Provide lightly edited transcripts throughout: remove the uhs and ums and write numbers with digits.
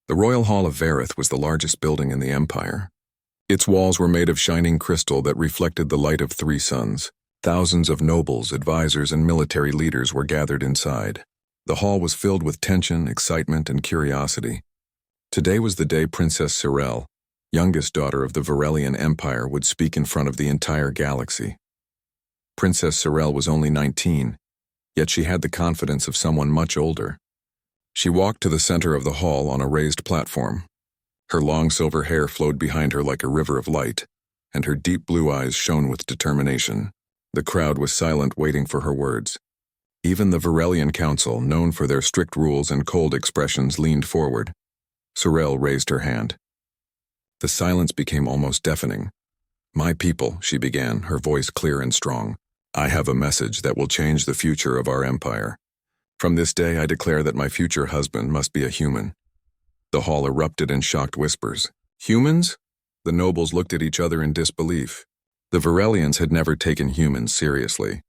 The Royal Hall of Vareth was the largest building in the Empire. Its walls were made of shining crystal that reflected the light of 3 suns. Thousands of nobles, advisors, and military leaders were gathered inside. The hall was filled with tension, excitement, and curiosity. Today was the day Princess Sorel, youngest daughter of the Varelian Empire, would speak in front of the entire galaxy. Princess Sorel was only 19, yet she had the confidence of someone much older. She walked to the center of the hall on a raised platform. Her long silver hair flowed behind her like a river of light, and her deep blue eyes shone with determination. The crowd was silent, waiting for her words. Even the Varelian Council, known for their strict rules and cold expressions, leaned forward. Sorel raised her hand. The silence became almost deafening. "My people," she began, her voice clear and strong, "I have a message that will change the future of our empire. From this day I declare that my future husband must be a human." The hall erupted in shocked whispers. "Humans?" The nobles looked at each other in disbelief. The Varelians had never taken humans seriously.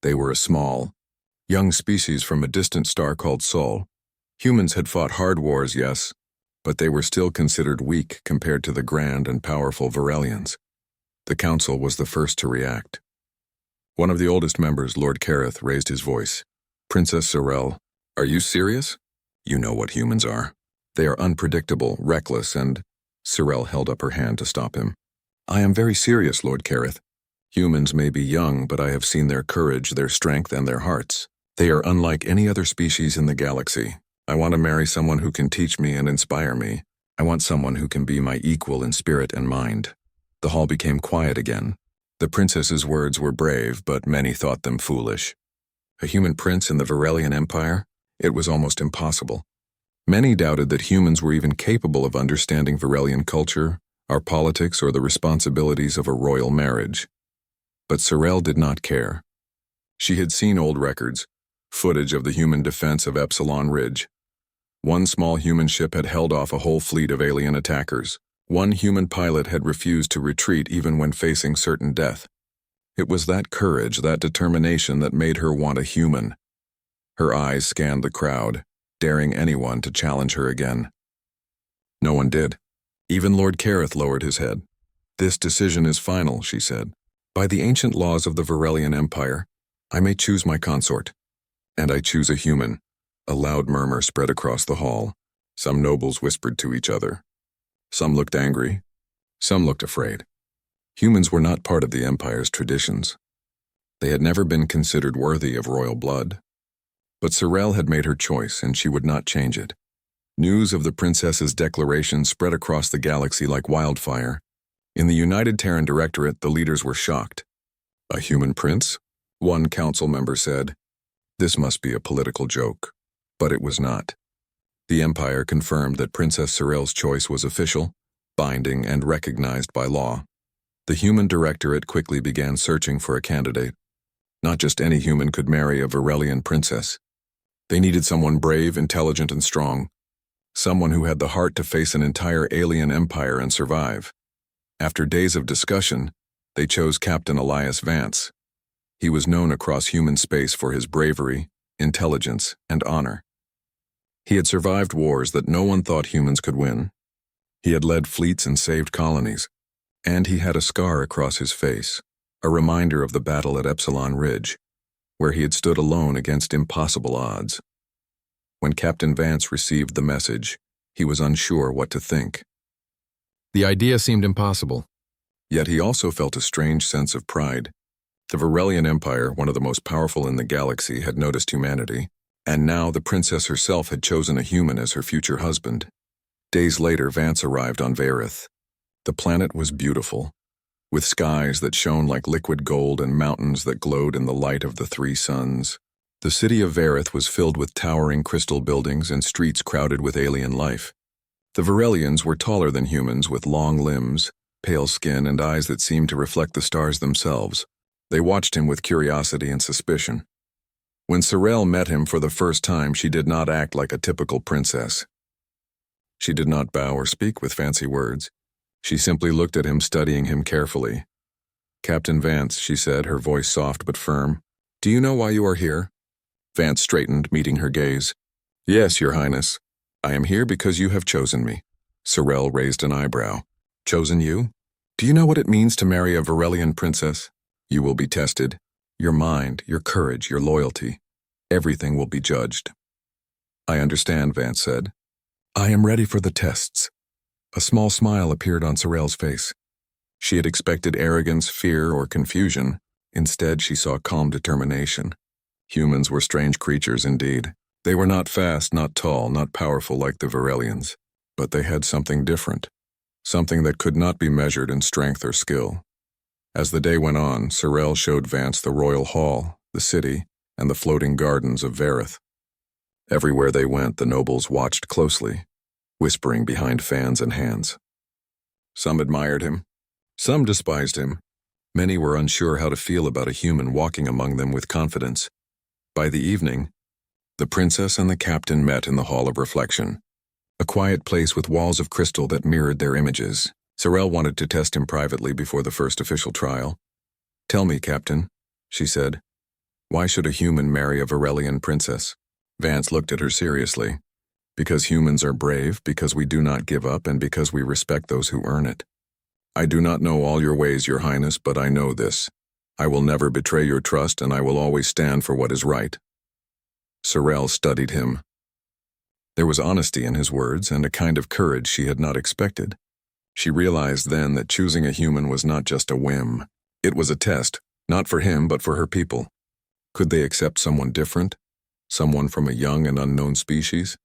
They were a small, young species from a distant star called Sol. Humans had fought hard wars, yes, but they were still considered weak compared to the grand and powerful Varelians. The council was the first to react. One of the oldest members, Lord Kareth, raised his voice. "Princess Sorel, are you serious? You know what humans are. They are unpredictable, reckless, and—" Sorel held up her hand to stop him. "I am very serious, Lord Kareth. Humans may be young, but I have seen their courage, their strength, and their hearts. They are unlike any other species in the galaxy. I want to marry someone who can teach me and inspire me. I want someone who can be my equal in spirit and mind." The hall became quiet again. The princess's words were brave, but many thought them foolish. A human prince in the Varelian Empire? It was almost impossible. Many doubted that humans were even capable of understanding Varelian culture, our politics, or the responsibilities of a royal marriage. But Sorel did not care. She had seen old records, footage of the human defense of Epsilon Ridge. One small human ship had held off a whole fleet of alien attackers. One human pilot had refused to retreat even when facing certain death. It was that courage, that determination that made her want a human. Her eyes scanned the crowd, daring anyone to challenge her again. No one did. Even Lord Kareth lowered his head. "This decision is final," she said. "By the ancient laws of the Varelian Empire, I may choose my consort. And I choose a human." A loud murmur spread across the hall. Some nobles whispered to each other. Some looked angry. Some looked afraid. Humans were not part of the Empire's traditions. They had never been considered worthy of royal blood. But Sorel had made her choice, and she would not change it. News of the princess's declaration spread across the galaxy like wildfire. In the United Terran Directorate, the leaders were shocked. "A human prince?" One council member said. This must be a political joke. But it was not. The Empire confirmed that Princess Sorel's choice was official, binding, and recognized by law. The Human Directorate quickly began searching for a candidate. Not just any human could marry a Varelian princess. They needed someone brave, intelligent, and strong. Someone who had the heart to face an entire alien empire and survive. After days of discussion, they chose Captain Elias Vance. He was known across human space for his bravery, intelligence, and honor. He had survived wars that no one thought humans could win. He had led fleets and saved colonies. And he had a scar across his face, a reminder of the battle at Epsilon Ridge, where he had stood alone against impossible odds. When Captain Vance received the message, he was unsure what to think. The idea seemed impossible, yet he also felt a strange sense of pride. The Varelian Empire, one of the most powerful in the galaxy, had noticed humanity, and now the princess herself had chosen a human as her future husband. Days later, Vance arrived on Vareth. The planet was beautiful, with skies that shone like liquid gold and mountains that glowed in the light of the 3 suns. The city of Vareth was filled with towering crystal buildings and streets crowded with alien life. The Varelians were taller than humans, with long limbs, pale skin, and eyes that seemed to reflect the stars themselves. They watched him with curiosity and suspicion. When Sorel met him for the first time, she did not act like a typical princess. She did not bow or speak with fancy words. She simply looked at him, studying him carefully. "Captain Vance," she said, her voice soft but firm. "Do you know why you are here?" Vance straightened, meeting her gaze. "Yes, Your Highness. I am here because you have chosen me. Sorel raised an eyebrow. Chosen you? Do you know what it means to marry a Varelian princess? You will be tested. Your mind, your courage, your loyalty. Everything will be judged. I understand, Vance said. I am ready for the tests. A small smile appeared on Sorel's face. She had expected arrogance, fear, or confusion. Instead, she saw calm determination. Humans were strange creatures indeed. They were not fast, not tall, not powerful like the Varelians. But they had something different. Something that could not be measured in strength or skill. As the day went on, Sorel showed Vance the royal hall, the city, and the floating gardens of Vareth. Everywhere they went, the nobles watched closely, whispering behind fans and hands. Some admired him. Some despised him. Many were unsure how to feel about a human walking among them with confidence. By the evening, the princess and the captain met in the Hall of Reflection, a quiet place with walls of crystal that mirrored their images. Sorel wanted to test him privately before the first official trial. Tell me, Captain, she said, why should a human marry a Varelian princess? Vance looked at her seriously. Because humans are brave, because we do not give up, and because we respect those who earn it. I do not know all your ways, Your Highness, but I know this. I will never betray your trust, and I will always stand for what is right. Sorel studied him. There was honesty in his words and a kind of courage she had not expected. She realized then that choosing a human was not just a whim. It was a test, not for him but for her people. Could they accept someone different? Someone from a young and unknown species?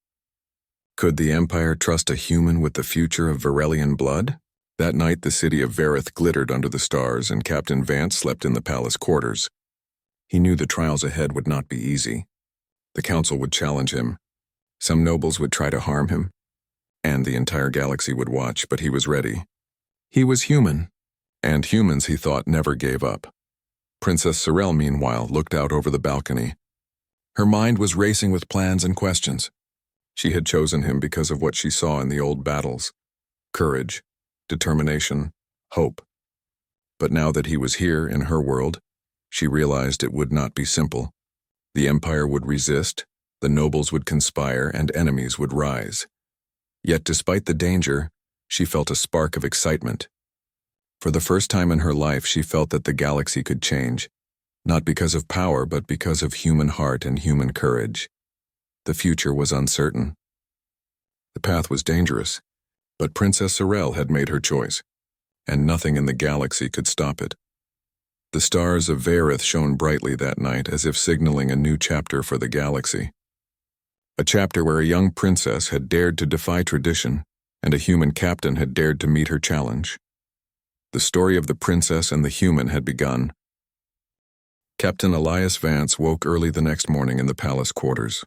Could the Empire trust a human with the future of Varelian blood? That night the city of Vareth glittered under the stars and Captain Vance slept in the palace quarters. He knew the trials ahead would not be easy. The council would challenge him. Some nobles would try to harm him. And the entire galaxy would watch, but he was ready. He was human. And humans, he thought, never gave up. Princess Sorel, meanwhile, looked out over the balcony. Her mind was racing with plans and questions. She had chosen him because of what she saw in the old battles. Courage, determination, hope. But now that he was here in her world, she realized it would not be simple. The Empire would resist, the nobles would conspire, and enemies would rise. Yet despite the danger, she felt a spark of excitement. For the first time in her life, she felt that the galaxy could change, not because of power, but because of human heart and human courage. The future was uncertain. The path was dangerous, but Princess Sorel had made her choice, and nothing in the galaxy could stop it. The stars of Vareth shone brightly that night as if signaling a new chapter for the galaxy. A chapter where a young princess had dared to defy tradition and a human captain had dared to meet her challenge. The story of the princess and the human had begun. Captain Elias Vance woke early the next morning in the palace quarters.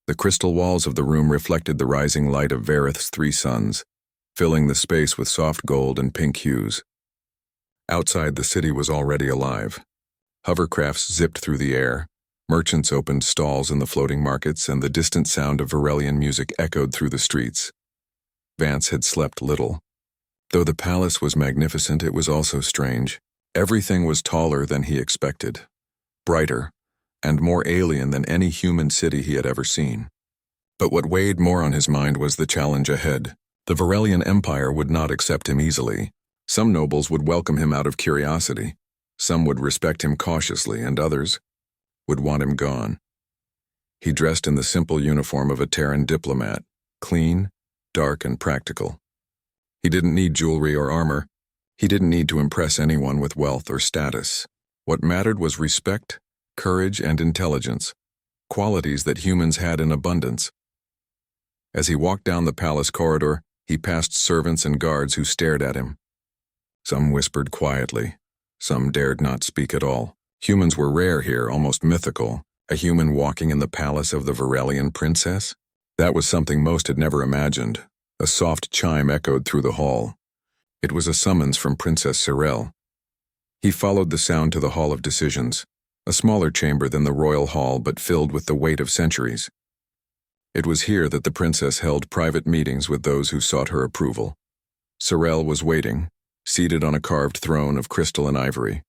The crystal walls of the room reflected the rising light of Vareth's 3 suns, filling the space with soft gold and pink hues. Outside, the city was already alive. Hovercrafts zipped through the air, merchants opened stalls in the floating markets, and the distant sound of Varelian music echoed through the streets. Vance had slept little. Though the palace was magnificent, it was also strange. Everything was taller than he expected, brighter, and more alien than any human city he had ever seen. But what weighed more on his mind was the challenge ahead. The Varelian Empire would not accept him easily. Some nobles would welcome him out of curiosity. Some would respect him cautiously, and others would want him gone. He dressed in the simple uniform of a Terran diplomat, clean, dark, and practical. He didn't need jewelry or armor. He didn't need to impress anyone with wealth or status. What mattered was respect, courage, and intelligence, qualities that humans had in abundance. As he walked down the palace corridor, he passed servants and guards who stared at him. Some whispered quietly. Some dared not speak at all. Humans were rare here, almost mythical. A human walking in the palace of the Varelian princess? That was something most had never imagined. A soft chime echoed through the hall. It was a summons from Princess Sorel. He followed the sound to the Hall of Decisions, a smaller chamber than the royal hall but filled with the weight of centuries. It was here that the princess held private meetings with those who sought her approval. Sorel was waiting, seated on a carved throne of crystal and ivory.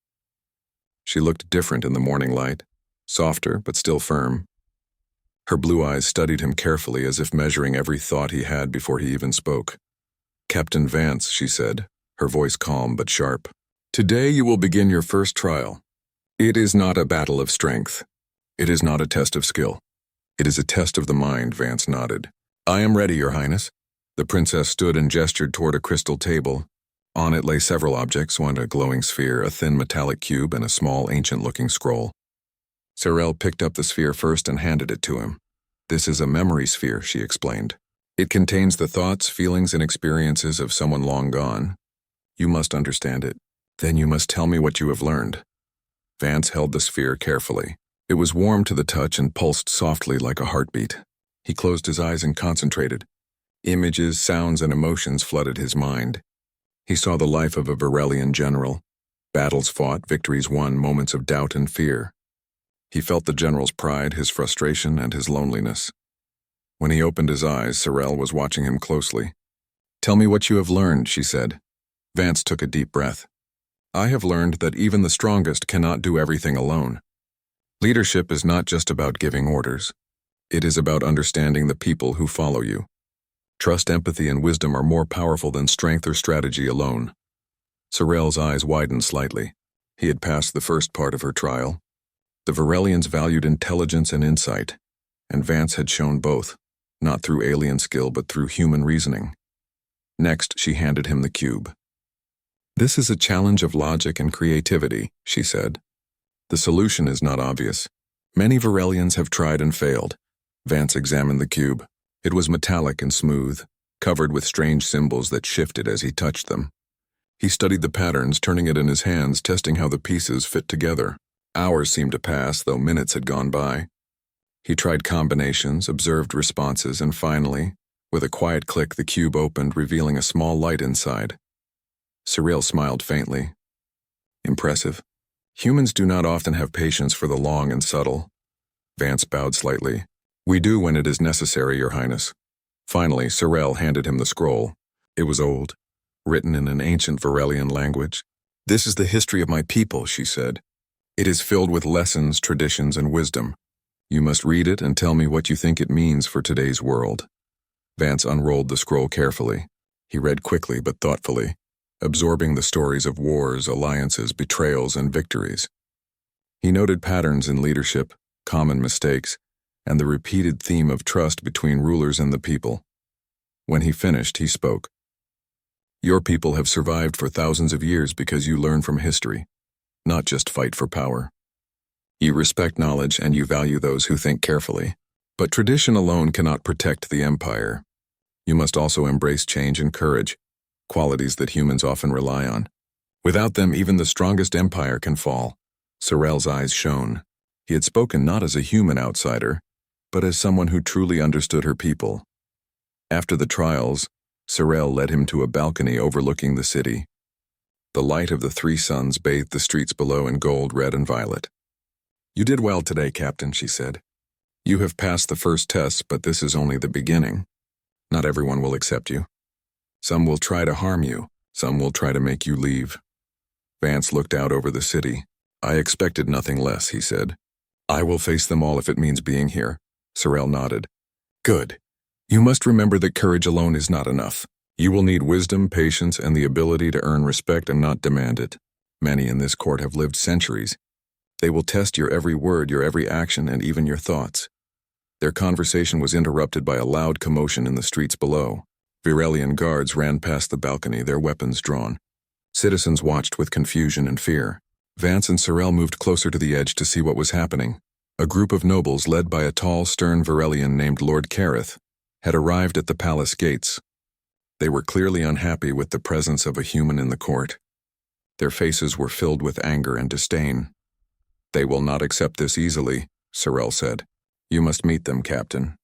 She looked different in the morning light, softer but still firm. Her blue eyes studied him carefully as if measuring every thought he had before he even spoke. "Captain Vance," she said, her voice calm but sharp. "Today you will begin your first trial. It is not a battle of strength. It is not a test of skill. It is a test of the mind," Vance nodded. "I am ready, Your Highness." The princess stood and gestured toward a crystal table. On it lay several objects, one a glowing sphere, a thin metallic cube, and a small, ancient-looking scroll. Sorel picked up the sphere first and handed it to him. "This is a memory sphere," she explained. "It contains the thoughts, feelings, and experiences of someone long gone. You must understand it. Then you must tell me what you have learned." Vance held the sphere carefully. It was warm to the touch and pulsed softly like a heartbeat. He closed his eyes and concentrated. Images, sounds, and emotions flooded his mind. He saw the life of a Varelian general. Battles fought, victories won, moments of doubt and fear. He felt the general's pride, his frustration, and his loneliness. When he opened his eyes, Sorel was watching him closely. "Tell me what you have learned," she said. Vance took a deep breath. "I have learned that even the strongest cannot do everything alone. Leadership is not just about giving orders. It is about understanding the people who follow you. Trust, empathy, and wisdom are more powerful than strength or strategy alone." Sorel's eyes widened slightly. He had passed the first part of her trial. The Varelians valued intelligence and insight, and Vance had shown both, not through alien skill but through human reasoning. Next, she handed him the cube. "This is a challenge of logic and creativity," she said. "The solution is not obvious. Many Varelians have tried and failed." Vance examined the cube. It was metallic and smooth, covered with strange symbols that shifted as he touched them. He studied the patterns, turning it in his hands, testing how the pieces fit together. Hours seemed to pass, though minutes had gone by. He tried combinations, observed responses, and finally, with a quiet click, the cube opened, revealing a small light inside. Sorel smiled faintly. "Impressive. Humans do not often have patience for the long and subtle." Vance bowed slightly. "We do when it is necessary, Your Highness." Finally, Sorel handed him the scroll. It was old, written in an ancient Varelian language. "This is the history of my people," she said. "It is filled with lessons, traditions, and wisdom. You must read it and tell me what you think it means for today's world." Vance unrolled the scroll carefully. He read quickly but thoughtfully, absorbing the stories of wars, alliances, betrayals, and victories. He noted patterns in leadership, common mistakes, and the repeated theme of trust between rulers and the people. When he finished, he spoke. "Your people have survived for thousands of years because you learn from history, not just fight for power. You respect knowledge and you value those who think carefully. But tradition alone cannot protect the empire. You must also embrace change and courage, qualities that humans often rely on. Without them, even the strongest empire can fall." Sorel's eyes shone. He had spoken not as a human outsider, but as someone who truly understood her people. After the trials, Sorel led him to a balcony overlooking the city. The light of the three suns bathed the streets below in gold, red, and violet. "You did well today, Captain," she said. "You have passed the first tests, but this is only the beginning. Not everyone will accept you. Some will try to harm you, some will try to make you leave." Vance looked out over the city. "I expected nothing less," he said. "I will face them all if it means being here." Sorel nodded. "Good. You must remember that courage alone is not enough. You will need wisdom, patience, and the ability to earn respect and not demand it. Many in this court have lived centuries. They will test your every word, your every action, and even your thoughts." Their conversation was interrupted by a loud commotion in the streets below. Varelian guards ran past the balcony, their weapons drawn. Citizens watched with confusion and fear. Vance and Sorel moved closer to the edge to see what was happening. A group of nobles, led by a tall, stern Varelian named Lord Kareth, had arrived at the palace gates. They were clearly unhappy with the presence of a human in the court. Their faces were filled with anger and disdain. "They will not accept this easily," Sorel said. "You must meet them, Captain.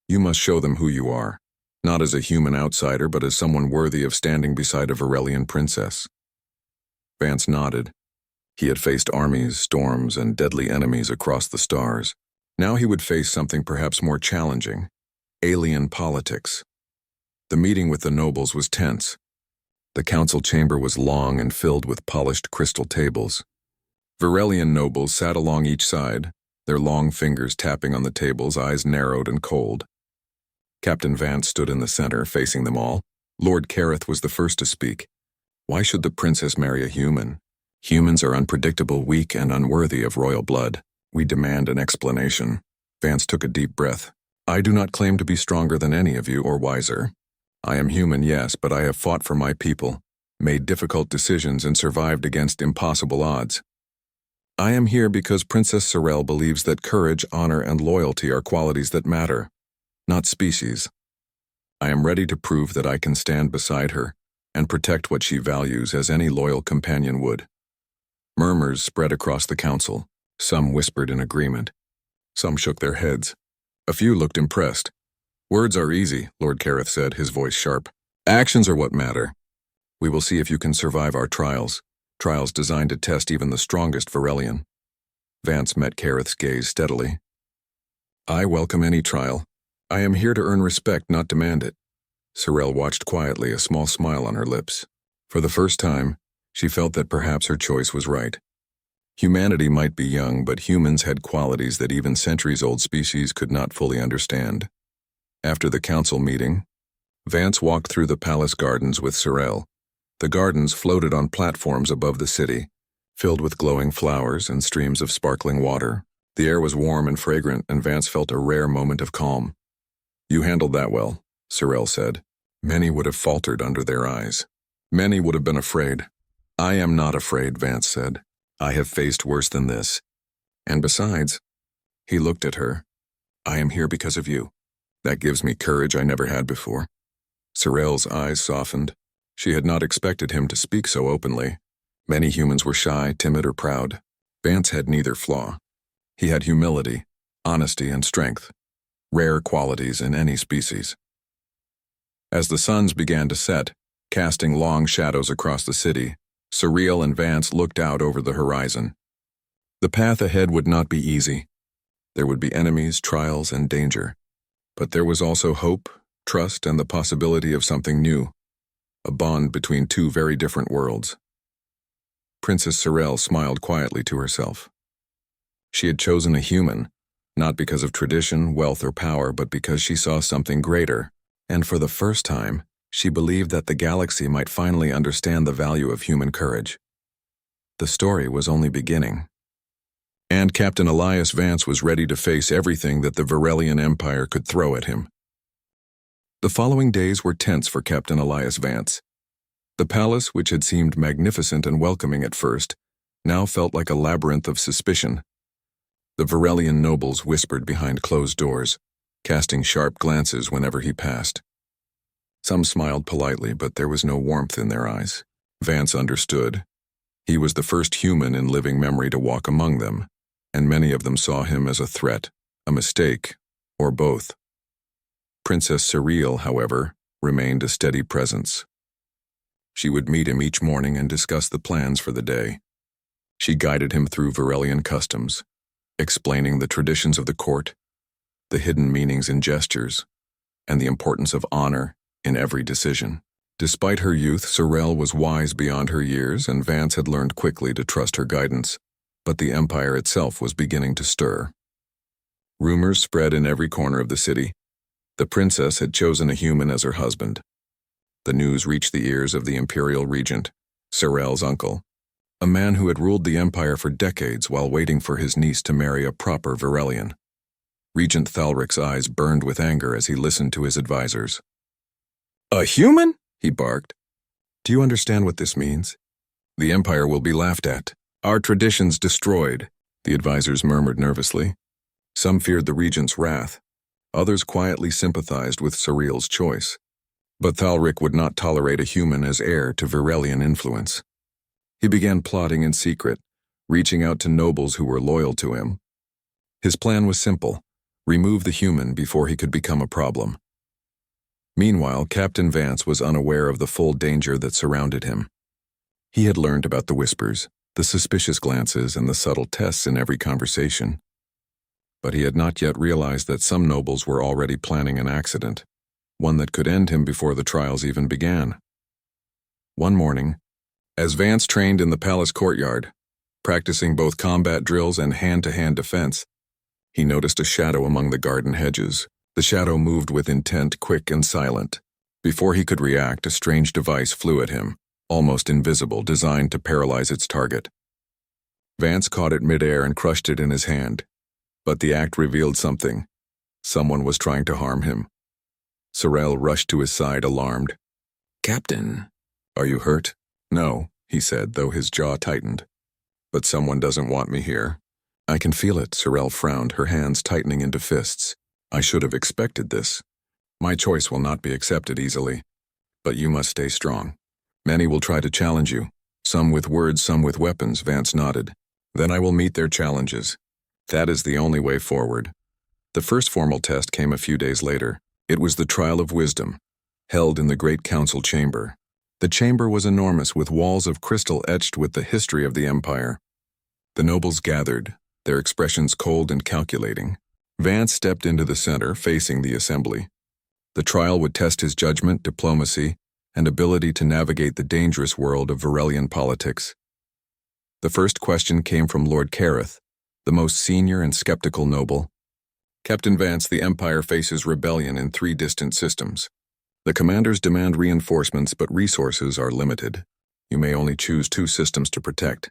You must show them who you are, not as a human outsider, but as someone worthy of standing beside a Varelian princess." Vance nodded. He had faced armies, storms, and deadly enemies across the stars. Now he would face something perhaps more challenging: alien politics. The meeting with the nobles was tense. The council chamber was long and filled with polished crystal tables. Varelian nobles sat along each side, their long fingers tapping on the tables, eyes narrowed and cold. Captain Vance stood in the center, facing them all. Lord Careth was the first to speak. Why should the princess marry a human? Humans are unpredictable, weak, and unworthy of royal blood. We demand an explanation. Vance took a deep breath. I do not claim to be stronger than any of you or wiser. I am human, yes, but I have fought for my people, made difficult decisions, and survived against impossible odds. I am here because Princess Sorel believes that courage, honor, and loyalty are qualities that matter, not species. I am ready to prove that I can stand beside her and protect what she values as any loyal companion would. Murmurs spread across the council. Some whispered in agreement. Some shook their heads. A few looked impressed. Words are easy, Lord Careth said, his voice sharp. Actions are what matter. We will see if you can survive our trials designed to test even the strongest Varelian. Vance met Careth's gaze steadily. I welcome any trial. I am here to earn respect, not demand it. Sorel watched quietly, a small smile on her lips. For the first time, she felt that perhaps her choice was right. Humanity might be young, but humans had qualities that even centuries-old species could not fully understand. After the council meeting, Vance walked through the palace gardens with Sorel. The gardens floated on platforms above the city, filled with glowing flowers and streams of sparkling water. The air was warm and fragrant, and Vance felt a rare moment of calm. You handled that well, Sorel said. Many would have faltered under their eyes. Many would have been afraid. I am not afraid, Vance said. I have faced worse than this. And besides, he looked at her. I am here because of you. That gives me courage I never had before. Sorel's eyes softened. She had not expected him to speak so openly. Many humans were shy, timid, or proud. Vance had neither flaw. He had humility, honesty, and strength, rare qualities in any species. As the suns began to set, casting long shadows across the city, Sorel and Vance looked out over the horizon. The path ahead would not be easy. There would be enemies, trials, and danger. But there was also hope, trust, and the possibility of something new, a bond between two very different worlds. Princess Sorel smiled quietly to herself. She had chosen a human, not because of tradition, wealth, or power, but because she saw something greater, and for the first time, she believed that the galaxy might finally understand the value of human courage. The story was only beginning. And Captain Elias Vance was ready to face everything that the Varelian Empire could throw at him. The following days were tense for Captain Elias Vance. The palace, which had seemed magnificent and welcoming at first, now felt like a labyrinth of suspicion. The Varelian nobles whispered behind closed doors, casting sharp glances whenever he passed. Some smiled politely, but there was no warmth in their eyes. Vance understood. He was the first human in living memory to walk among them, and many of them saw him as a threat, a mistake, or both. Princess Sorel, however, remained a steady presence. She would meet him each morning and discuss the plans for the day. She guided him through Varelian customs, explaining the traditions of the court, the hidden meanings in gestures, and the importance of honor in every decision. Despite her youth, Sorel was wise beyond her years, and Vance had learned quickly to trust her guidance. But the empire itself was beginning to stir. Rumors spread in every corner of the city. The princess had chosen a human as her husband. The news reached the ears of the imperial regent, Sorel's uncle, a man who had ruled the empire for decades while waiting for his niece to marry a proper Varelian. Regent Thalric's eyes burned with anger as he listened to his advisors. A human? He barked. Do you understand what this means? The empire will be laughed at. Our traditions destroyed, the advisors murmured nervously. Some feared the regent's wrath. Others quietly sympathized with Sorel's choice. But Thalric would not tolerate a human as heir to Varelian influence. He began plotting in secret, reaching out to nobles who were loyal to him. His plan was simple: remove the human before he could become a problem. Meanwhile, Captain Vance was unaware of the full danger that surrounded him. He had learned about the whispers, the suspicious glances, and the subtle tests in every conversation. But he had not yet realized that some nobles were already planning an accident, one that could end him before the trials even began. One morning, as Vance trained in the palace courtyard, practicing both combat drills and hand-to-hand defense, He noticed a shadow among the garden hedges. The shadow moved with intent, quick and silent. Before he could react, a strange device flew at him, almost invisible, designed to paralyze its target. Vance caught it midair and crushed it in his hand. But the act revealed something. Someone was trying to harm him. Sorel rushed to his side, alarmed. "Captain, are you hurt?" "No," he said, though his jaw tightened. "But someone doesn't want me here." "I can feel it," Sorel frowned, her hands tightening into fists. "I should have expected this. My choice will not be accepted easily. But you must stay strong. Many will try to challenge you. Some with words, some with weapons," Vance nodded. "Then I will meet their challenges. That is the only way forward." The first formal test came a few days later. It was the Trial of Wisdom, held in the Great Council Chamber. The chamber was enormous, with walls of crystal etched with the history of the Empire. The nobles gathered, their expressions cold and calculating. Vance stepped into the center, facing the assembly. The trial would test his judgment, diplomacy, and ability to navigate the dangerous world of Varelian politics. The first question came from Lord Kareth, the most senior and skeptical noble. "Captain Vance, the Empire faces rebellion in 3 distant systems. The commanders demand reinforcements, but resources are limited. You may only choose 2 systems to protect.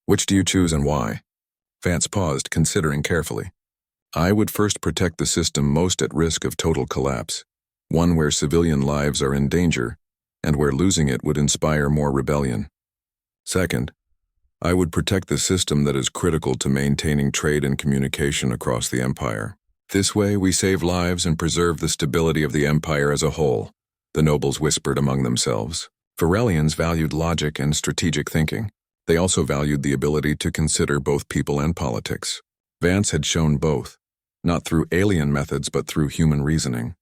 Which do you choose and why?" Vance paused, considering carefully. "I would first protect the system most at risk of total collapse, one where civilian lives are in danger, and where losing it would inspire more rebellion. Second, I would protect the system that is critical to maintaining trade and communication across the Empire. This way, we save lives and preserve the stability of the Empire as a whole," the nobles whispered among themselves. Varelians valued logic and strategic thinking. They also valued the ability to consider both people and politics. Vance had shown both, not through alien methods but through human reasoning.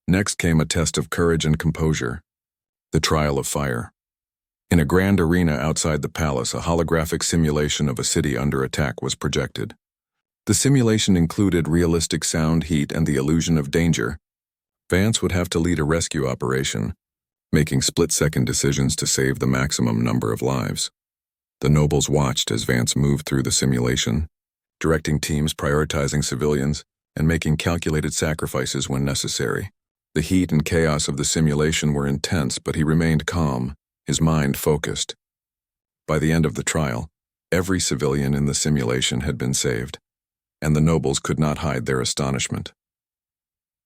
Next came a test of courage and composure, the Trial of Fire. In a grand arena outside the palace, a holographic simulation of a city under attack was projected. The simulation included realistic sound, heat, and the illusion of danger. Vance would have to lead a rescue operation, making split-second decisions to save the maximum number of lives. The nobles watched as Vance moved through the simulation, directing teams, prioritizing civilians, and making calculated sacrifices when necessary. The heat and chaos of the simulation were intense, but he remained calm, his mind focused. By the end of the trial, every civilian in the simulation had been saved, and the nobles could not hide their astonishment.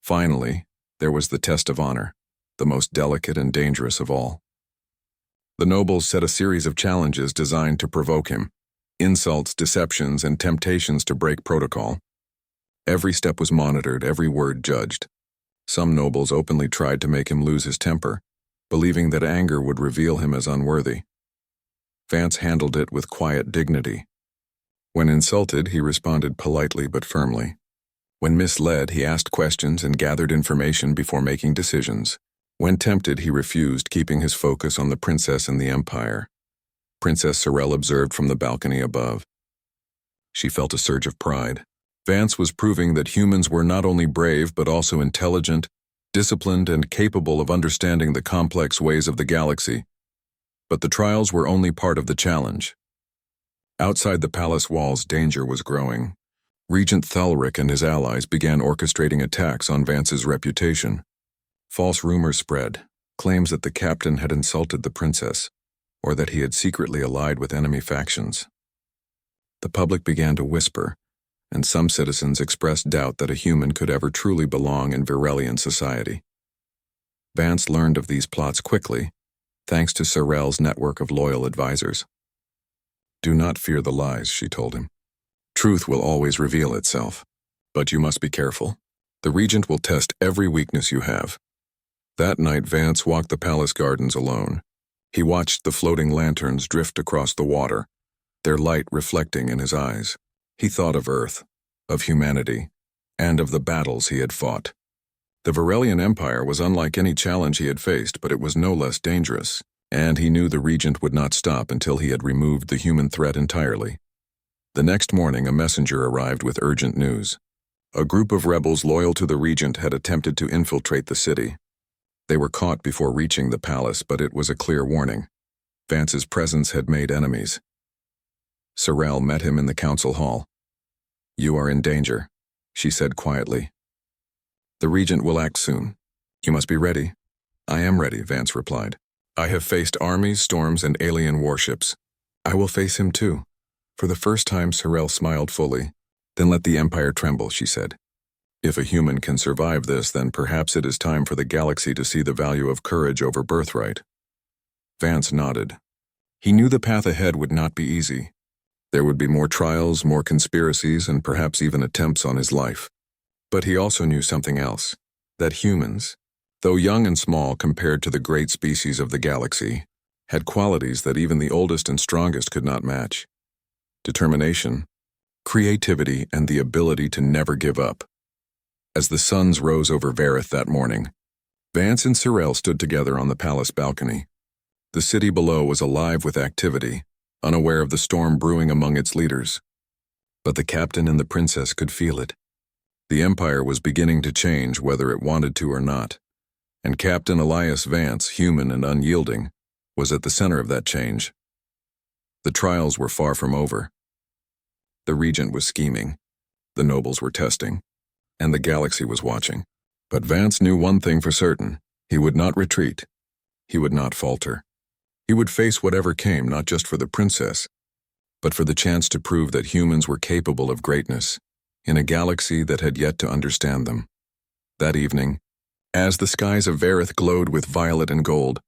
Finally, there was the test of honor, the most delicate and dangerous of all. The nobles set a series of challenges designed to provoke him, insults, deceptions, and temptations to break protocol. Every step was monitored, every word judged. Some nobles openly tried to make him lose his temper, believing that anger would reveal him as unworthy. Vance handled it with quiet dignity. When insulted, he responded politely but firmly. When misled, he asked questions and gathered information before making decisions. When tempted, he refused, keeping his focus on the princess and the Empire. Princess Sorel observed from the balcony above. She felt a surge of pride. Vance was proving that humans were not only brave but also intelligent, disciplined, and capable of understanding the complex ways of the galaxy. But the trials were only part of the challenge. Outside the palace walls, danger was growing. Regent Thalric and his allies began orchestrating attacks on Vance's reputation. False rumors spread, claims that the captain had insulted the princess, or that he had secretly allied with enemy factions. The public began to whisper, and some citizens expressed doubt that a human could ever truly belong in Varelian society. Vance learned of these plots quickly, thanks to Sorel's network of loyal advisors. "Do not fear the lies," she told him. "Truth will always reveal itself. But you must be careful. The Regent will test every weakness you have." That night, Vance walked the palace gardens alone. He watched the floating lanterns drift across the water, their light reflecting in his eyes. He thought of Earth, of humanity, and of the battles he had fought. The Varelian Empire was unlike any challenge he had faced, but it was no less dangerous, and he knew the Regent would not stop until he had removed the human threat entirely. The next morning, a messenger arrived with urgent news. A group of rebels loyal to the Regent had attempted to infiltrate the city. They were caught before reaching the palace, but it was a clear warning. Vance's presence had made enemies. Sorel met him in the council hall. "You are in danger," she said quietly. "The Regent will act soon. You must be ready." "I am ready," Vance replied. "I have faced armies, storms, and alien warships. I will face him too." For the first time, Sorel smiled fully. "Then let the Empire tremble," she said. "If a human can survive this, then perhaps it is time for the galaxy to see the value of courage over birthright." Vance nodded. He knew the path ahead would not be easy. There would be more trials, more conspiracies, and perhaps even attempts on his life. But he also knew something else, that humans, though young and small compared to the great species of the galaxy, had qualities that even the oldest and strongest could not match. Determination, creativity, and the ability to never give up. As the suns rose over Vareth that morning, Vance and Sorel stood together on the palace balcony. The city below was alive with activity, unaware of the storm brewing among its leaders. But the captain and the princess could feel it. The Empire was beginning to change whether it wanted to or not, and Captain Elias Vance, human and unyielding, was at the center of that change. The trials were far from over. The Regent was scheming, the nobles were testing, and the galaxy was watching. But Vance knew one thing for certain: he would not retreat. He would not falter. He would face whatever came, not just for the princess, but for the chance to prove that humans were capable of greatness, in a galaxy that had yet to understand them. That evening, as the skies of Vareth glowed with violet and gold,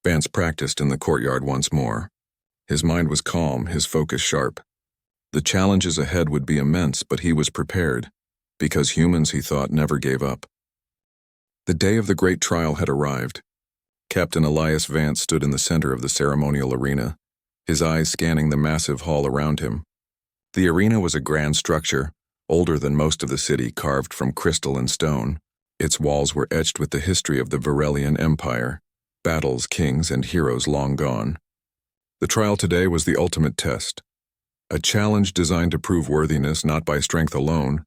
Vance practiced in the courtyard once more. His mind was calm, his focus sharp. The challenges ahead would be immense, but he was prepared, because humans, he thought, never gave up. The day of the great trial had arrived. Captain Elias Vance stood in the center of the ceremonial arena, his eyes scanning the massive hall around him. The arena was a grand structure, older than most of the city, carved from crystal and stone. Its walls were etched with the history of the Varelian Empire, battles, kings, and heroes long gone. The trial today was the ultimate test, a challenge designed to prove worthiness not by strength alone,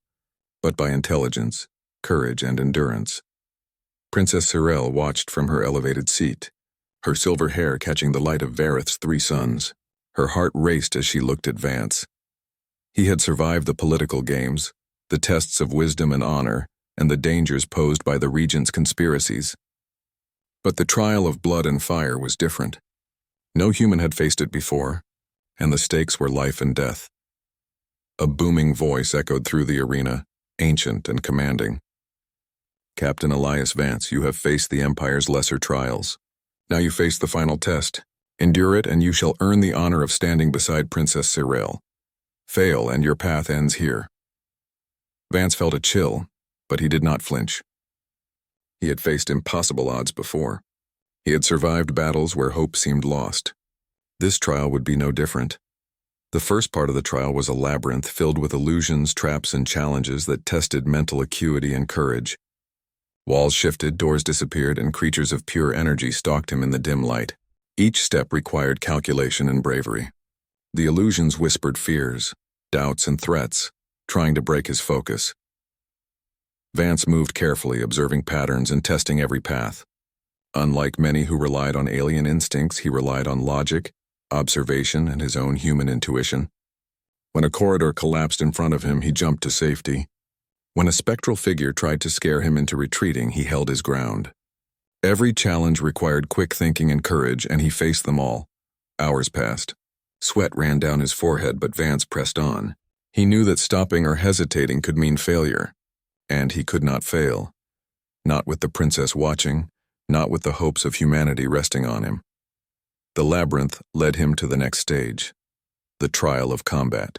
but by intelligence, courage, and endurance. Princess Sorel watched from her elevated seat, her silver hair catching the light of Vareth's 3 suns. Her heart raced as she looked at Vance. He had survived the political games, the tests of wisdom and honor, and the dangers posed by the Regent's conspiracies. But the trial of blood and fire was different. No human had faced it before, and the stakes were life and death. A booming voice echoed through the arena, ancient and commanding. "Captain Elias Vance, you have faced the Empire's lesser trials. Now you face the final test. Endure it, and you shall earn the honor of standing beside Princess Sorel. Fail, and your path ends here." Vance felt a chill, but he did not flinch. He had faced impossible odds before. He had survived battles where hope seemed lost. This trial would be no different. The first part of the trial was a labyrinth filled with illusions, traps, and challenges that tested mental acuity and courage. Walls shifted, doors disappeared, and creatures of pure energy stalked him in the dim light. Each step required calculation and bravery. The illusions whispered fears, doubts, and threats, trying to break his focus. Vance moved carefully, observing patterns and testing every path. Unlike many who relied on alien instincts, he relied on logic, observation, and his own human intuition. When a corridor collapsed in front of him, he jumped to safety. When a spectral figure tried to scare him into retreating, he held his ground. Every challenge required quick thinking and courage, and he faced them all. Hours passed. Sweat ran down his forehead, but Vance pressed on. He knew that stopping or hesitating could mean failure, and he could not fail. Not with the princess watching, not with the hopes of humanity resting on him. The labyrinth led him to the next stage, the trial of combat.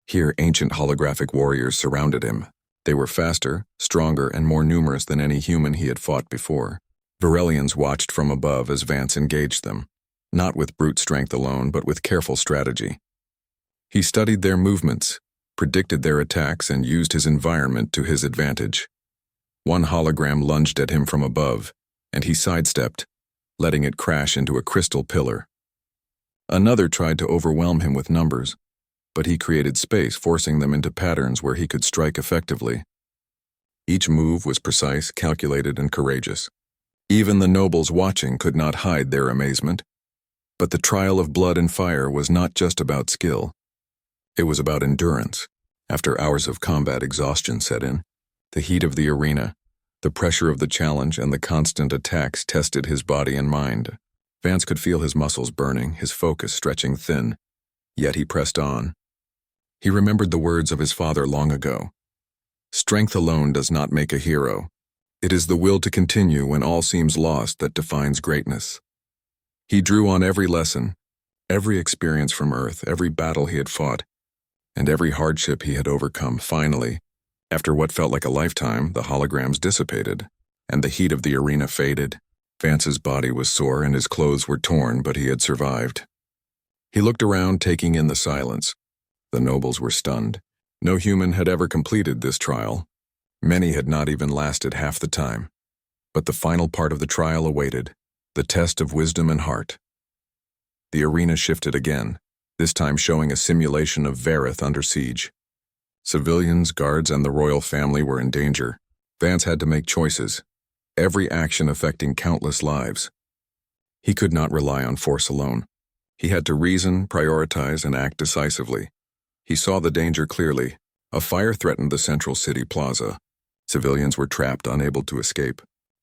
Here, ancient holographic warriors surrounded him. They were faster, stronger, and more numerous than any human he had fought before. Varelians watched from above as Vance engaged them, not with brute strength alone, but with careful strategy. He studied their movements, predicted their attacks, and used his environment to his advantage. One hologram lunged at him from above, and he sidestepped, letting it crash into a crystal pillar. Another tried to overwhelm him with numbers, but he created space, forcing them into patterns where he could strike effectively. Each move was precise, calculated, and courageous. Even the nobles watching could not hide their amazement. But the trial of blood and fire was not just about skill. It was about endurance. After hours of combat, exhaustion set in. The heat of the arena, the pressure of the challenge, and the constant attacks tested his body and mind. Vance could feel his muscles burning, his focus stretching thin. Yet he pressed on. He remembered the words of his father long ago. Strength alone does not make a hero. It is the will to continue when all seems lost that defines greatness. He drew on every lesson, every experience from Earth, every battle he had fought, and every hardship he had overcome. Finally, after what felt like a lifetime, the holograms dissipated, and the heat of the arena faded. Vance's body was sore and his clothes were torn, but he had survived. He looked around, taking in the silence. The nobles were stunned. No human had ever completed this trial. Many had not even lasted half the time. But the final part of the trial awaited, the test of wisdom and heart. The arena shifted again, this time showing a simulation of Vareth under siege. Civilians, guards, and the royal family were in danger. Vance had to make choices, every action affecting countless lives. He could not rely on force alone. He had to reason, prioritize, and act decisively. He saw the danger clearly. A fire threatened the central city plaza. Civilians were trapped, unable to escape.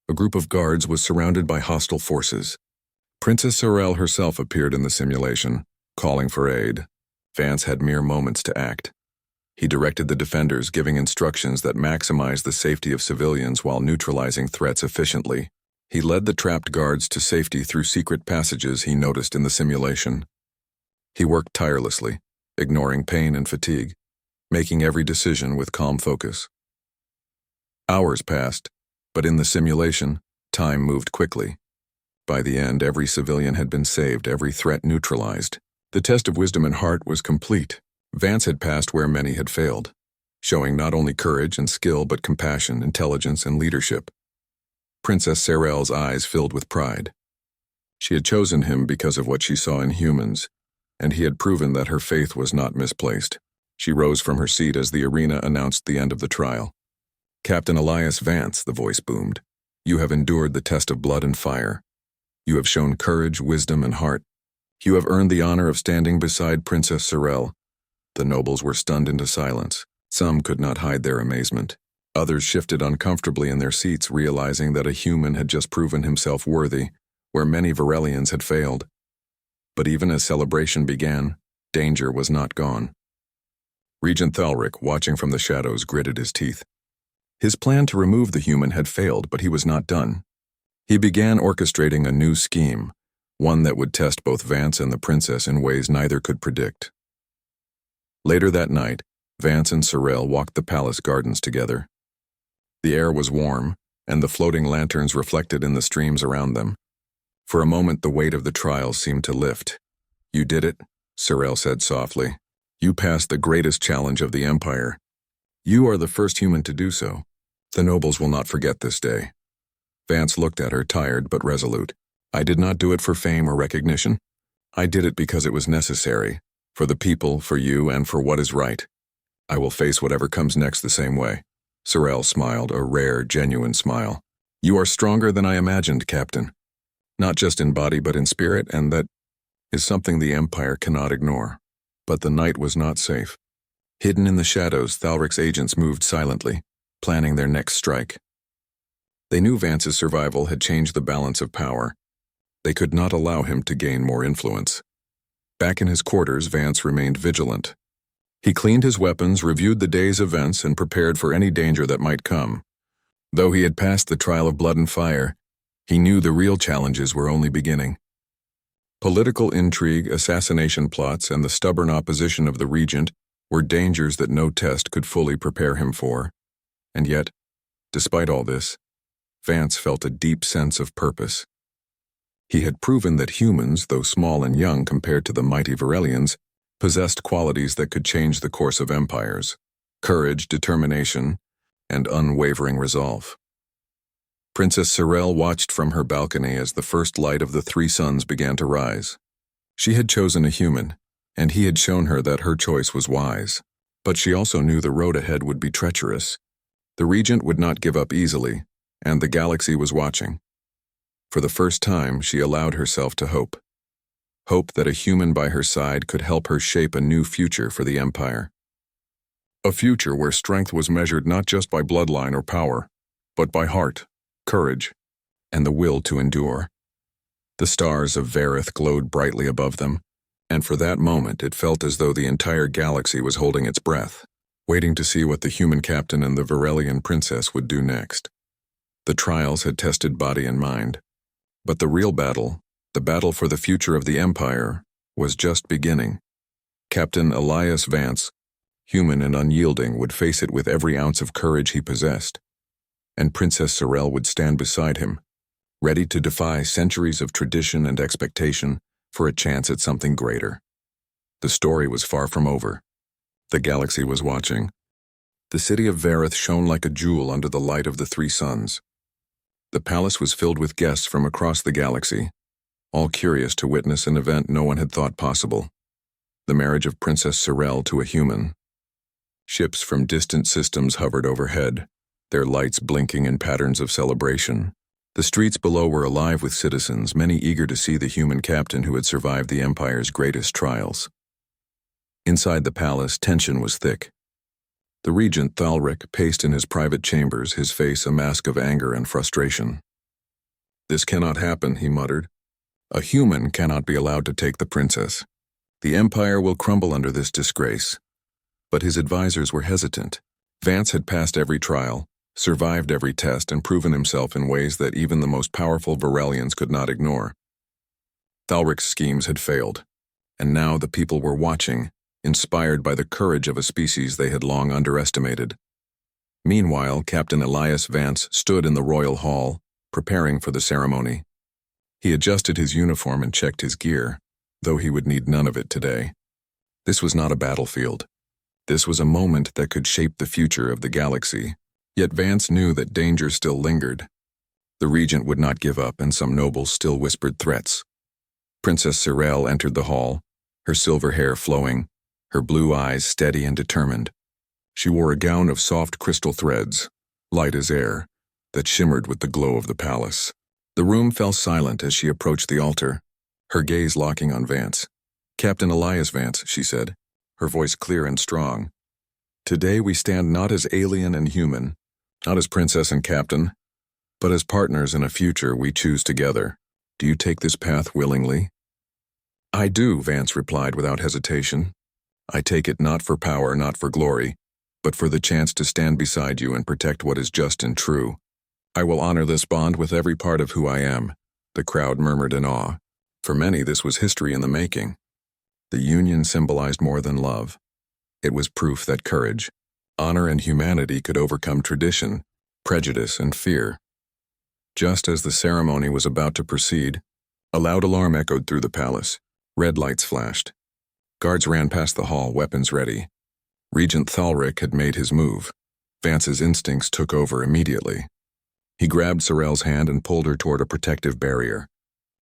A group of guards was surrounded by hostile forces. Princess Sorel herself appeared in the simulation, calling for aid. Vance had mere moments to act. He directed the defenders, giving instructions that maximized the safety of civilians while neutralizing threats efficiently. He led the trapped guards to safety through secret passages he noticed in the simulation. He worked tirelessly, ignoring pain and fatigue, making every decision with calm focus. Hours passed, but in the simulation, time moved quickly. By the end, every civilian had been saved, every threat neutralized. The test of wisdom and heart was complete. Vance had passed where many had failed, showing not only courage and skill but compassion, intelligence, and leadership. Princess Sorel's eyes filled with pride. She had chosen him because of what she saw in humans, and he had proven that her faith was not misplaced. She rose from her seat as the arena announced the end of the trial. "Captain Elias Vance," the voice boomed, "you have endured the test of blood and fire. You have shown courage, wisdom, and heart. You have earned the honor of standing beside Princess Sorel." The nobles were stunned into silence. Some could not hide their amazement. Others shifted uncomfortably in their seats, realizing that a human had just proven himself worthy, where many Varelians had failed. But even as celebration began, danger was not gone. Regent Thalric, watching from the shadows, gritted his teeth. His plan to remove the human had failed, but he was not done. He began orchestrating a new scheme, one that would test both Vance and the princess in ways neither could predict. Later that night, Vance and Sorel walked the palace gardens together. The air was warm, and the floating lanterns reflected in the streams around them. For a moment, the weight of the trial seemed to lift. "You did it," Sorel said softly. "You passed the greatest challenge of the Empire. You are the first human to do so. The nobles will not forget this day." Vance looked at her, tired but resolute. "I did not do it for fame or recognition. I did it because it was necessary, for the people, for you, and for what is right. I will face whatever comes next the same way." Sorel smiled, a rare, genuine smile. "You are stronger than I imagined, Captain. Not just in body but in spirit, and that is something the Empire cannot ignore." But the night was not safe. Hidden in the shadows, Thalric's agents moved silently, planning their next strike. They knew Vance's survival had changed the balance of power. They could not allow him to gain more influence. Back in his quarters, Vance remained vigilant. He cleaned his weapons, reviewed the day's events, and prepared for any danger that might come. Though he had passed the trial of blood and fire, he knew the real challenges were only beginning. Political intrigue, assassination plots, and the stubborn opposition of the regent were dangers that no test could fully prepare him for. And yet, despite all this, Vance felt a deep sense of purpose. He had proven that humans, though small and young compared to the mighty Varelians, possessed qualities that could change the course of empires: courage, determination, and unwavering resolve. Princess Sorel watched from her balcony as the first light of the three suns began to rise. She had chosen a human, and he had shown her that her choice was wise. But she also knew the road ahead would be treacherous. The regent would not give up easily, and the galaxy was watching. For the first time, she allowed herself to hope. Hope that a human by her side could help her shape a new future for the Empire. A future where strength was measured not just by bloodline or power, but by heart, courage, and the will to endure. The stars of Vareth glowed brightly above them, and for that moment it felt as though the entire galaxy was holding its breath, waiting to see what the human captain and the Varelian princess would do next. The trials had tested body and mind, but the real battle, the battle for the future of the Empire, was just beginning. Captain Elias Vance, human and unyielding, would face it with every ounce of courage he possessed, and Princess Sorel would stand beside him, ready to defy centuries of tradition and expectation for a chance at something greater. The story was far from over. The galaxy was watching. The city of Vareth shone like a jewel under the light of the three suns. The palace was filled with guests from across the galaxy, all curious to witness an event no one had thought possible: the marriage of Princess Sorel to a human. Ships from distant systems hovered overhead, their lights blinking in patterns of celebration. The streets below were alive with citizens, many eager to see the human captain who had survived the Empire's greatest trials. Inside the palace, tension was thick. The regent Thalric paced in his private chambers, his face a mask of anger and frustration. "This cannot happen," he muttered. "A human cannot be allowed to take the princess. The Empire will crumble under this disgrace." But his advisors were hesitant. Vance had passed every trial, survived every test, and proven himself in ways that even the most powerful Varelians could not ignore. Thalric's schemes had failed, and now the people were watching, inspired by the courage of a species they had long underestimated. Meanwhile, Captain Elias Vance stood in the royal hall, preparing for the ceremony. He adjusted his uniform and checked his gear, though he would need none of it today. This was not a battlefield. This was a moment that could shape the future of the galaxy. Yet Vance knew that danger still lingered. The regent would not give up, and some nobles still whispered threats. Princess Sorel entered the hall, her silver hair flowing, her blue eyes steady and determined. She wore a gown of soft crystal threads, light as air, that shimmered with the glow of the palace. The room fell silent as she approached the altar, her gaze locking on Vance. "Captain Elias Vance," she said, her voice clear and strong. "Today we stand not as alien and human, not as princess and captain, but as partners in a future we choose together. Do you take this path willingly?" "I do," Vance replied without hesitation. "I take it not for power, not for glory, but for the chance to stand beside you and protect what is just and true. I will honor this bond with every part of who I am," the crowd murmured in awe. For many, this was history in the making. The union symbolized more than love. It was proof that courage, honor, and humanity could overcome tradition, prejudice, and fear. Just as the ceremony was about to proceed, a loud alarm echoed through the palace. Red lights flashed. Guards ran past the hall, weapons ready. Regent Thalric had made his move. Vance's instincts took over immediately. He grabbed Sorel's hand and pulled her toward a protective barrier.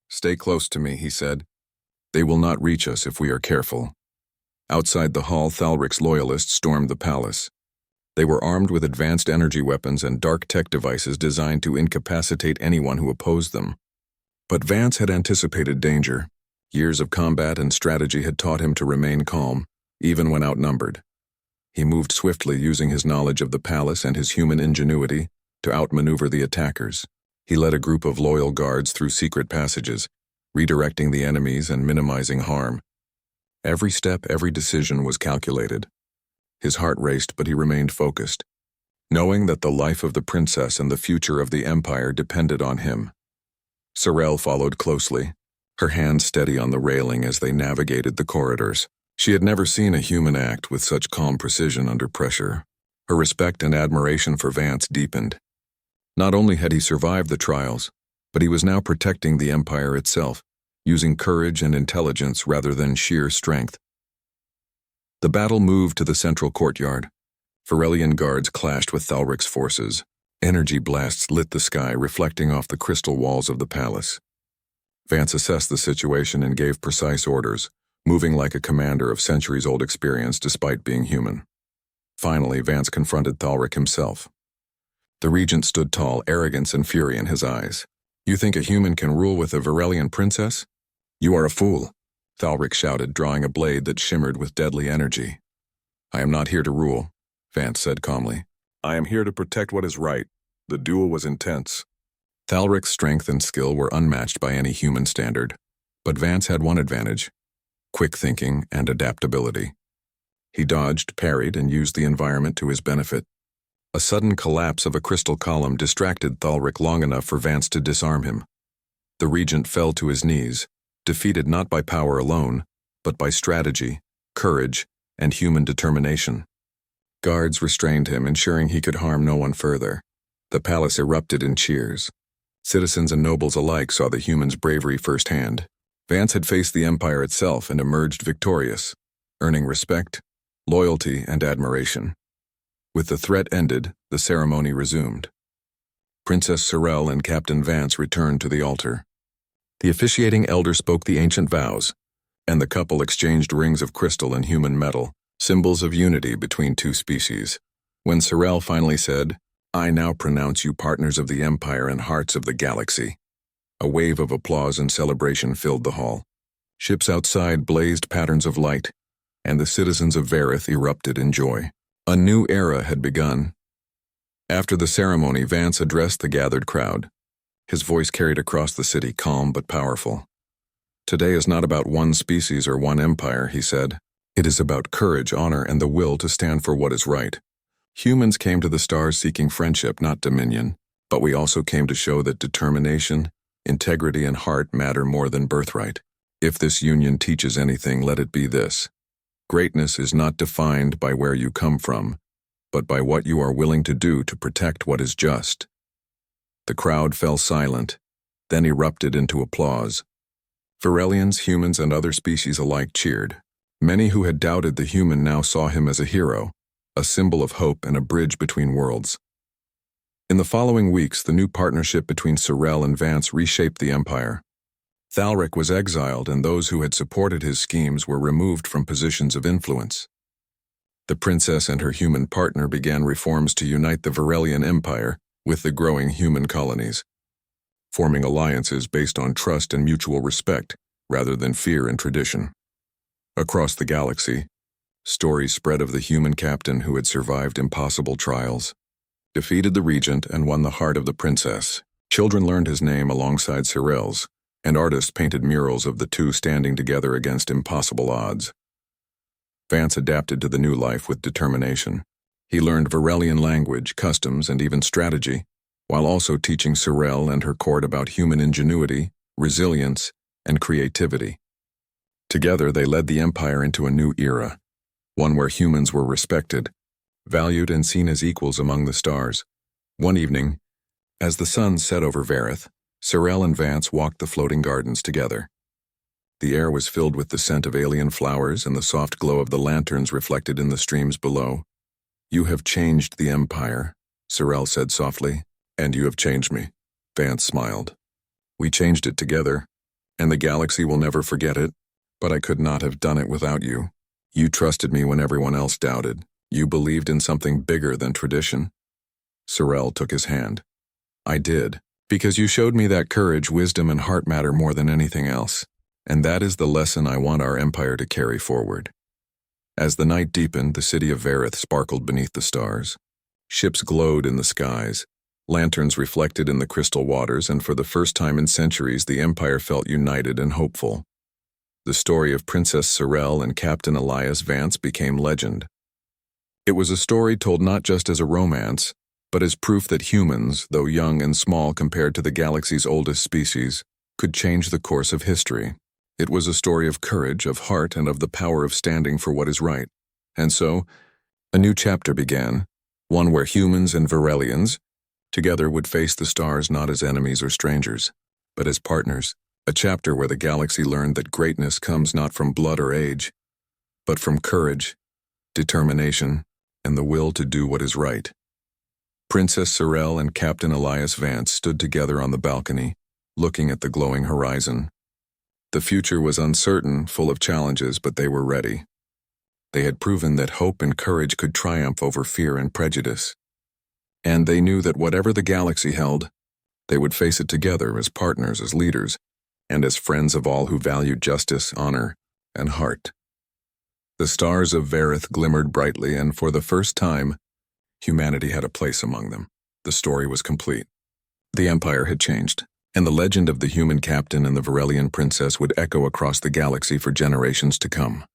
"Stay close to me," he said. "They will not reach us if we are careful." Outside the hall, Thalric's loyalists stormed the palace. They were armed with advanced energy weapons and dark tech devices designed to incapacitate anyone who opposed them. But Vance had anticipated danger. Years of combat and strategy had taught him to remain calm, even when outnumbered. He moved swiftly, using his knowledge of the palace and his human ingenuity to outmaneuver the attackers. He led a group of loyal guards through secret passages, redirecting the enemies and minimizing harm. Every step, every decision was calculated. His heart raced, but he remained focused, knowing that the life of the princess and the future of the Empire depended on him. Sorel followed closely, her hands steady on the railing as they navigated the corridors. She had never seen a human act with such calm precision under pressure. Her respect and admiration for Vance deepened. Not only had he survived the trials, but he was now protecting the Empire itself, using courage and intelligence rather than sheer strength. The battle moved to the central courtyard. Varelian guards clashed with Thalric's forces. Energy blasts lit the sky, reflecting off the crystal walls of the palace. Vance assessed the situation and gave precise orders, moving like a commander of centuries-old experience despite being human. Finally, Vance confronted Thalric himself. The regent stood tall, arrogance and fury in his eyes. "You think a human can rule with a Varelian princess? You are a fool," Thalric shouted, drawing a blade that shimmered with deadly energy. "I am not here to rule. Vance said calmly. "I am here to protect what is right." The duel was intense. Thalric's strength and skill were unmatched by any human standard, but Vance had one advantage: quick thinking and adaptability. He dodged, parried, and used the environment to his benefit. A sudden collapse of a crystal column distracted Thalric long enough for Vance to disarm him. The regent fell to his knees, defeated not by power alone, but by strategy, courage, and human determination. Guards restrained him, ensuring he could harm no one further. The palace erupted in cheers. Citizens and nobles alike saw the human's bravery firsthand. Vance had faced the Empire itself and emerged victorious, earning respect, loyalty, and admiration. With the threat ended, the ceremony resumed. Princess Sorel and Captain Vance returned to the altar. The officiating elder spoke the ancient vows, and the couple exchanged rings of crystal and human metal, symbols of unity between two species. When Sorel finally said, "I now pronounce you partners of the Empire and hearts of the galaxy," a wave of applause and celebration filled the hall. Ships outside blazed patterns of light, and the citizens of Vareth erupted in joy. A new era had begun. After the ceremony, Vance addressed the gathered crowd. His voice carried across the city, calm but powerful. "Today is not about one species or one empire," he said. "It is about courage, honor, and the will to stand for what is right. Humans came to the stars seeking friendship, not dominion, but we also came to show that determination, integrity, and heart matter more than birthright. If this union teaches anything, let it be this: greatness is not defined by where you come from, but by what you are willing to do to protect what is just." The crowd fell silent, then erupted into applause. Varelians, humans, and other species alike cheered. Many who had doubted the human now saw him as a hero, a symbol of hope and a bridge between worlds. In the following weeks, the new partnership between Sorel and Vance reshaped the Empire. Thalric was exiled, and those who had supported his schemes were removed from positions of influence. The princess and her human partner began reforms to unite the Varelian Empire with the growing human colonies, forming alliances based on trust and mutual respect rather than fear and tradition. Across the galaxy, stories spread of the human captain who had survived impossible trials, defeated the regent, and won the heart of the princess. Children learned his name alongside Sorel's, and artists painted murals of the two standing together against impossible odds. Vance adapted to the new life with determination. He learned Varelian language, customs, and even strategy, while also teaching Sorel and her court about human ingenuity, resilience, and creativity. Together, they led the Empire into a new era, one where humans were respected, valued, and seen as equals among the stars. One evening, as the sun set over Vareth, Sorel and Vance walked the floating gardens together. The air was filled with the scent of alien flowers and the soft glow of the lanterns reflected in the streams below. "You have changed the Empire," Sorel said softly. "And you have changed me," Vance smiled. "We changed it together, and the galaxy will never forget it. But I could not have done it without you. You trusted me when everyone else doubted. You believed in something bigger than tradition." Sorel took his hand. "I did, because you showed me that courage, wisdom, and heart matter more than anything else. And that is the lesson I want our empire to carry forward." As the night deepened, the city of Vareth sparkled beneath the stars. Ships glowed in the skies. Lanterns reflected in the crystal waters, and for the first time in centuries, the empire felt united and hopeful. The story of Princess Sorel and Captain Elias Vance became legend. It was a story told not just as a romance, but as proof that humans, though young and small compared to the galaxy's oldest species, could change the course of history. It was a story of courage, of heart, and of the power of standing for what is right. And so, a new chapter began, one where humans and Varelians together would face the stars not as enemies or strangers, but as partners. A chapter where the galaxy learned that greatness comes not from blood or age, but from courage, determination, and the will to do what is right. Princess Sorel and Captain Elias Vance stood together on the balcony, looking at the glowing horizon. The future was uncertain, full of challenges, but they were ready. They had proven that hope and courage could triumph over fear and prejudice. And they knew that whatever the galaxy held, they would face it together as partners, as leaders, and as friends of all who valued justice, honor, and heart. The stars of Vareth glimmered brightly, and for the first time, humanity had a place among them. The story was complete. The Empire had changed, and the legend of the human captain and the Varelian princess would echo across the galaxy for generations to come.